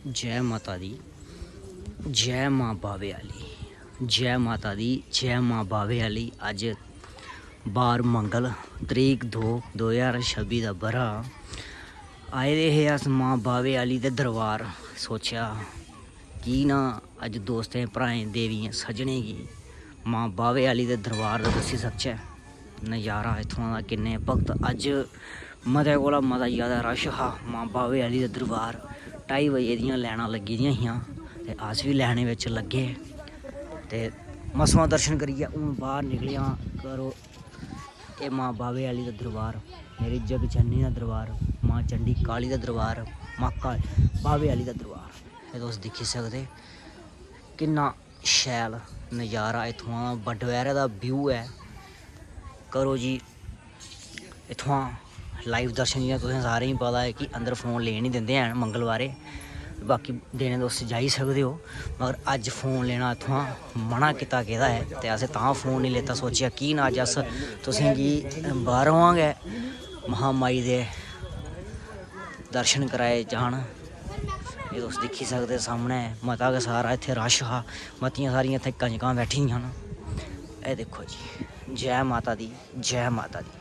जय माता दी, जय माँ बावे आली, जय माता दी, जय माँ बावे आली। अज 12 मंगल तरीक 2/2026 का बरा आए दे हे अस माँ बावे आली दे दरबार। सोचा कि ना अज दोस्तें भ्राएं देवियें सज्जनें गी माँ बावे आली दे दरबार दा दस्सी सकचै नज़ारा इत्थुआं दा। किन्ने भगत अज मते कोला मता ज़्यादा रश हा माँ बावे आली दे दरबार। 2:30 बजे दियां लैनां लग्गी दियां हियां ते अस बी लैने बिच लग्गे ते मसवां दर्शन करियै हून बाहर निकले आं घरों। एह् माँ बावे आली दा दरबार, मेरी जग जननी दा दरबार, माँ चंडी काली दा दरबार, माँ बावे आली दा दरबार। एह् तुस दिक्खी सकदे किन्ना शैल नज़ारा इत्थुआं दा। बडवैरे दा व्यू ऐ। करो जी इत्थुआं लाइव दर्शन। जियां तुसें सारें गी पता है कि अंदर फोन लेन नहीं दिंदे हैन मंगलवारें, बाकी दिनें तुस जाई सकदे हो, मगर अज फोन लेना इत्थुआं मना कीता गेदा है ते असें तां फोन नहीं लेता। सोचेआ कि ना अज अस तुसेंगी बाह्रों गै महामाई दे दर्शन कराए जान। एह् तुस दिक्खी सकदे सामनै मता गै सारा इत्थै रश हा, मतियां सारियां इत्थै कंजकां बैठी दियां न। एह् दिक्खो जी, जय माता दी, जय माता दी।